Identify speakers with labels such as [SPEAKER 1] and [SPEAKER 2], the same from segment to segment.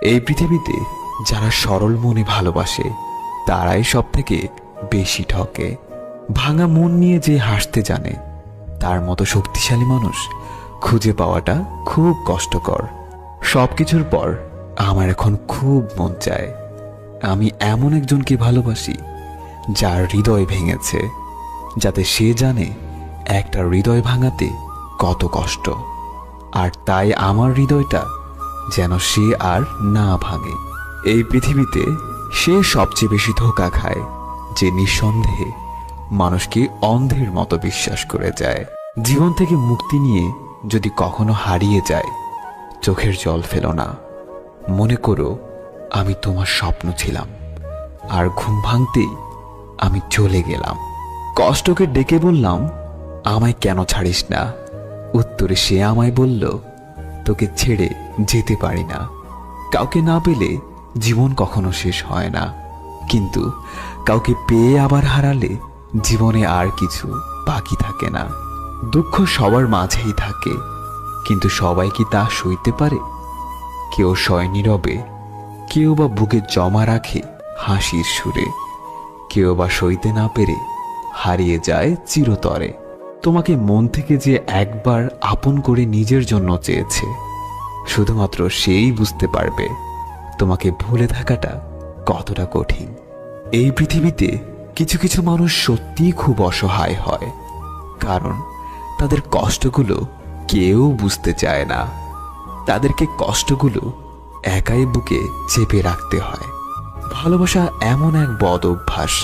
[SPEAKER 1] এই পৃথিবীতে যারা সরল মনে ভালোবাসে তারাই সব থেকে বেশি ঠকে। ভাঙা মন নিয়ে যে হাসতে জানে তার মতো শক্তিশালী মানুষ খুঁজে পাওয়াটা খুব কষ্টকর। সবকিছুর পর আমার এখন খুব মন চায় আমি এমন একজনকে ভালোবাসি যার হৃদয় ভেঙেছে, যাতে সে জানে একটা হৃদয় ভাঙাতে কত কষ্ট। আর তাই আমার হৃদয়টা যেন সে আর না ভাঙে। এই পৃথিবীতে সে সবচেয়ে বেশি ধোঁকা খায় যে নিঃসন্দেহে মানুষকে অন্ধের মতো বিশ্বাস করে যায়। জীবন থেকে মুক্তি নিয়ে যদি কখনো হারিয়ে যায়, চোখের জল ফেলো না। মনে করো আমি তোমার স্বপ্ন ছিলাম, আর ঘুম ভাঙতেই আমি চলে গেলাম। কষ্টকে ডেকে বললাম, আমায় কেন ছাড়িস না? উত্তরে সে আমায় বলল, তোকে ছেড়ে যেতে পারি না। কাউকে না পেলে জীবন কখনো শেষ হয় না, কিন্তু কাউকে পেয়ে আবার হারালে জীবনে আর কিছু বাকি থাকে না। দুঃখ সবার মাঝেই থাকে, কিন্তু সবাই কি তা সইতে পারে? কেউ সয় নীরবে, কেউ বা বুকে জমা রাখে হাসির সুরে, কেউ বা সইতে না পেরে হারিয়ে যায় চিরতরে। তোমাকে মন থেকে যে একবার আপন করে নিজের জন্য চেয়েছে, শুধুমাত্র সেই বুঝতে পারবে তোমাকে ভুলে থাকাটা কতটা কঠিন। এই পৃথিবীতে কিছু কিছু মানুষ সত্যিই খুব অসহায় হয়, কারণ তাদের কষ্টগুলো কেউ বুঝতে চায় না। তাদেরকে কষ্টগুলো একাই বুকে চেপে রাখতে হয়। ভালোবাসা এমন এক বদ অভ্যাস,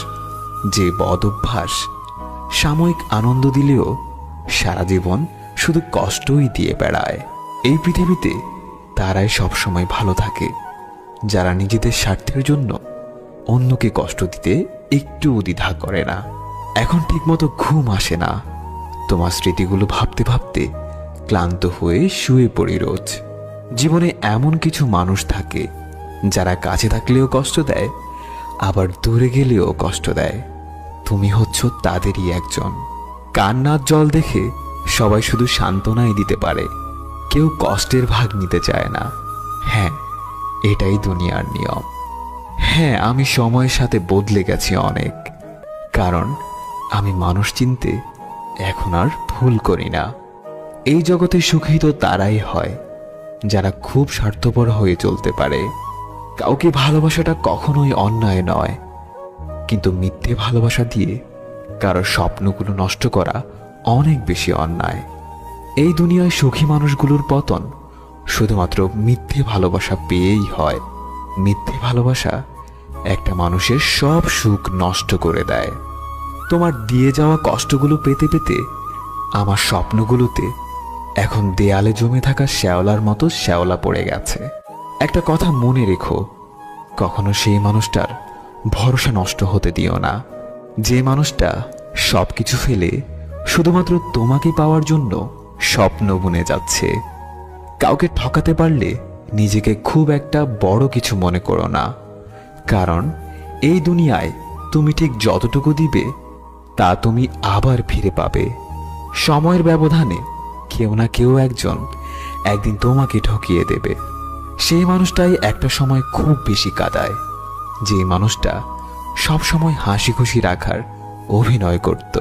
[SPEAKER 1] যে বদ অভ্যাস সাময়িক আনন্দ দিলেও সারা জীবন শুধু কষ্টই দিয়ে বেড়ায়। এই পৃথিবীতে তারাই সবসময় ভালো থাকে যারা নিজেদের স্বার্থের জন্য অন্যকে কষ্ট দিতে একটু দ্বিধা করে না। এখন ঠিকমতো ঘুম আসে না, তোমার স্মৃতিগুলো ভাবতে ভাবতে ক্লান্ত হয়ে শুয়ে পড়ি রোজ। জীবনে এমন কিছু মানুষ থাকে যারা কাছে থাকলেও কষ্ট দেয়, আবার দূরে গেলেও কষ্ট দেয়। তুমি হচ্ছ তাদেরই একজন। কান্নার জল দেখে সবাই শুধু সান্ত্বনাই দিতে পারে, কেউ কষ্টের ভাগ নিতে চায় না। হ্যাঁ, এটাই দুনিয়ার নিয়ম। হ্যাঁ, আমি সময়ের সাথে বদলে গেছি অনেক, কারণ আমি মানুষ চিনতে এখন আর ভুল করি না। এই জগতে সুখী তো তারাই হয় যারা খুব স্বার্থপর হয়ে চলতে পারে। কাউকে ভালোবাসাটা কখনোই অন্যায় নয়, কিন্তু মিথ্যে ভালোবাসা দিয়ে কারো স্বপ্নগুলো নষ্ট করা অনেক বেশি অন্যায়। এই দুনিয়ায় সুখী মানুষগুলোর পতন শুধুমাত্র মিথ্যে ভালোবাসা পেয়েই হয়। মিথ্যে ভালোবাসা একটা মানুষের সব সুখ নষ্ট করে দেয়। তোমার দিয়ে যাওয়া কষ্টগুলো পেতে পেতে আমার স্বপ্নগুলোতে এখন দেয়ালে জমে থাকা শ্যাওলার মতো শ্যাওলা পড়ে গেছে। একটা কথা মনে রেখো, কখনো সেই মানুষটার ভরসা নষ্ট হতে দিও না, যে মানুষটা সবকিছু ফেলে শুধুমাত্র তোমাকে পাওয়ার জন্য স্বপ্ন বুনে যাচ্ছে। কাউকে ঠকাতে পারলে নিজেকে খুব একটা বড় কিছু মনে করো না, কারণ এই দুনিয়ায় তুমি ঠিক যতটুকু দিবে তা তুমি আবার ফিরে পাবে। সময়ের ব্যবধানে কেউ না কেউ একজন একদিন তোমাকে ঠকিয়ে দেবে। সেই মানুষটাই একটা সময় খুব বেশি কাঁদায়, যে মানুষটা সব সময় হাসি খুশি রাখার অভিনয় করত।